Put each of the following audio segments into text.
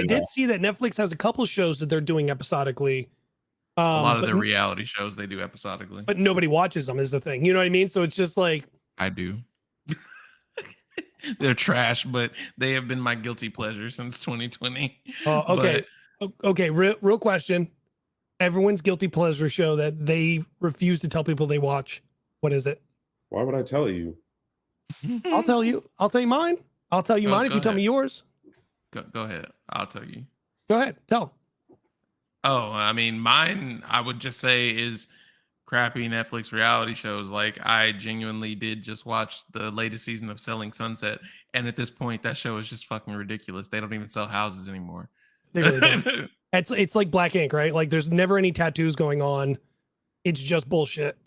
I did see that Netflix has a couple shows that they're doing episodically. A lot of their reality shows they do episodically, but nobody watches them is the thing. You know what I mean? So it's just like I do. They're trash, but they have been my guilty pleasure since 2020. Okay. Okay. Real question. Everyone's guilty pleasure show that they refuse to tell people they watch. What is it? Why would I tell you? I'll tell you. I'll tell you mine. I'll tell you mine if you tell me yours. Go ahead. I'll tell you. Go ahead. Tell. Oh, I mean, mine, I would just say, is crappy Netflix reality shows. Like, I genuinely did just watch the latest season of Selling Sunset, and at this point, that show is just fucking ridiculous. They don't even sell houses anymore. They really don't. It's like Black Ink, right? Like, there's never any tattoos going on. It's just bullshit.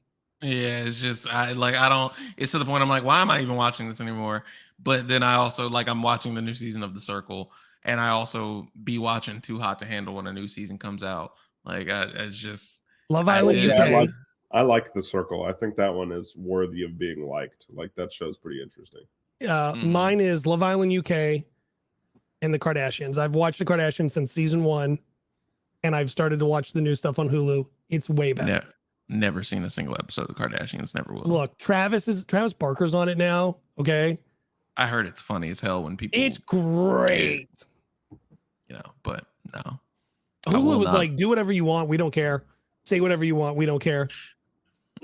Yeah, it's just it's to the point I'm like, why am I even watching this anymore? But then I also I'm watching the new season of The Circle, and I also be watching Too Hot to Handle when a new season comes out. Like, it's just Love Island UK. I like The Circle. I think that one is worthy of being liked. Like, that show's pretty interesting. Mine is Love Island UK and the Kardashians. I've watched the Kardashians since season 1, and I've started to watch the new stuff on Hulu. It's way better. Never seen a single episode of the Kardashians. Never will. Look, Travis Barker's on it now. Okay. I heard it's funny as hell when people. It's great. But no. Hulu was like, do whatever you want. We don't care. Say whatever you want. We don't care.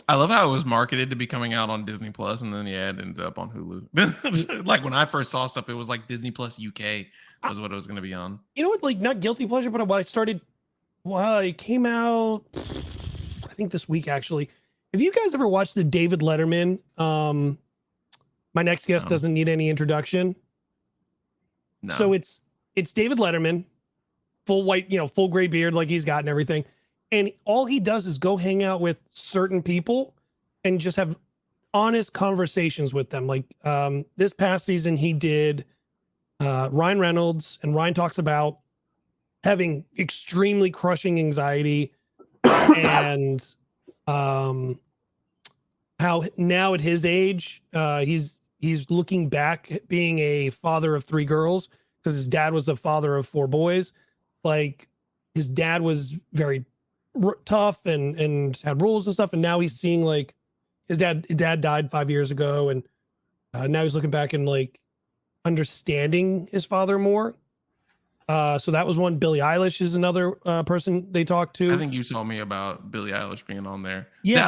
I love how it was marketed to be coming out on Disney Plus, and then it ended up on Hulu. Like, when I first saw stuff, it was like Disney Plus UK was what it was going to be on. You know what? Like, not guilty pleasure, but what I started. Well, it came out, I think this week actually. Have you guys ever watched the David Letterman? My next guest doesn't need any introduction. No. So it's David Letterman, full white, full gray beard like he's got and everything. And all he does is go hang out with certain people and just have honest conversations with them. Like this past season, he did Ryan Reynolds, and Ryan talks about having extremely crushing anxiety and how now at his age, he's looking back at being a father of 3 girls because his dad was a father of 4 boys. Like, his dad was very tough and had rules and stuff, and now he's seeing like his dad died 5 years ago, and now he's looking back and like understanding his father more. So that was one. Billie Eilish is another person they talked to. I think you told me about Billie Eilish being on there. Yeah,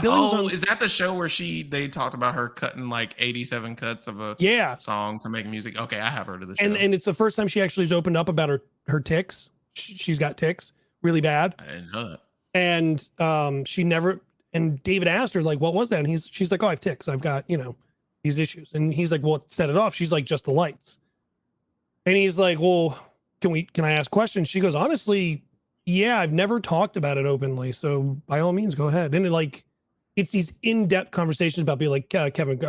is that the show where they talked about her cutting like 87 cuts of a song to make music? Okay, I have heard of this show. And it's the first time she actually has opened up about her tics. She's got tics really bad. I didn't know that. And she never. And David asked her like, "What was that?" And she's like, "Oh, I have tics. I've got these issues." And he's like, "Well, set it off." She's like, "Just the lights." And he's like, "Well, can I ask questions?" She goes, "Honestly, yeah, I've never talked about it openly. So by all means, go ahead." And it's these in-depth conversations about being like Kevin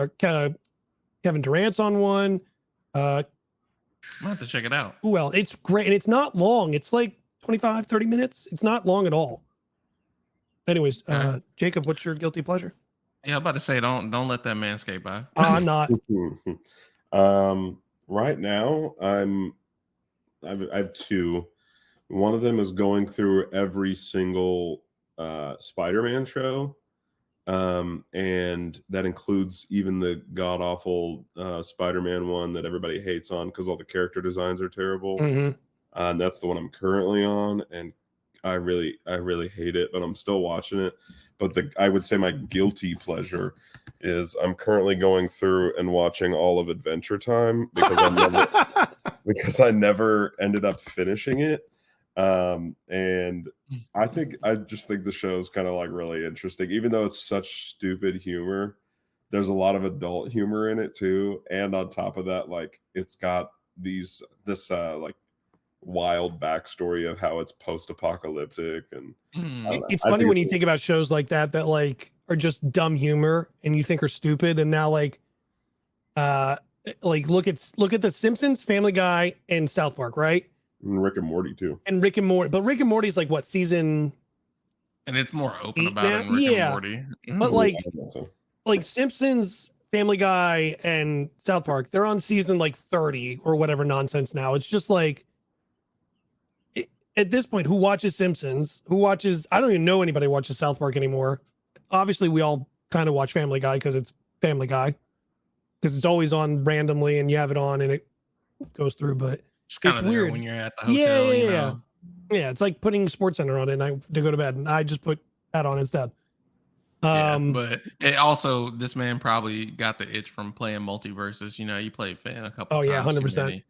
Durant's on one. I have to check it out. Well, it's great. And it's not long. It's like 25, 30 minutes. It's not long at all. Anyways, Jacob, what's your guilty pleasure? Yeah, I'm about to say, don't let that man skate by. I'm not. Right now, I have 2. One of them is going through every single Spider-Man show, and that includes even the god-awful Spider-Man one that everybody hates on because all the character designs are terrible. Mm-hmm. And that's the one I'm currently on, and I really hate it, but I'm still watching it. But I would say my guilty pleasure is I'm currently going through and watching all of Adventure Time because I never ended up finishing it. And I just think the show is kind of like really interesting, even though it's such stupid humor. There's a lot of adult humor in it too, and on top of that, like, it's got this like wild backstory of how it's post-apocalyptic. And it's funny when you think about shows like that like are just dumb humor and you think are stupid, and now like look at The Simpsons, Family Guy, and South Park, right? And Rick and Morty too. And Rick and Morty, but Rick and Morty's like what, season? And it's more open about it in Rick and Morty. But like Simpsons, Family Guy, and South Park, they're on season like 30 or whatever nonsense now. It's just like, at this point, who watches Simpsons? Who watches? I don't even know anybody who watches South Park anymore. Obviously, we all kind of watch Family Guy because it's Family Guy, because it's always on randomly and you have it on and it goes through. But It's kind of weird when you're at the hotel, you know. Yeah, it's like putting SportsCenter on at night to go to bed, and I just put that on instead. Yeah, but it also, this man probably got the itch from playing multiverses. You know, you played Fan a couple Oh times. yeah, too 100%. many.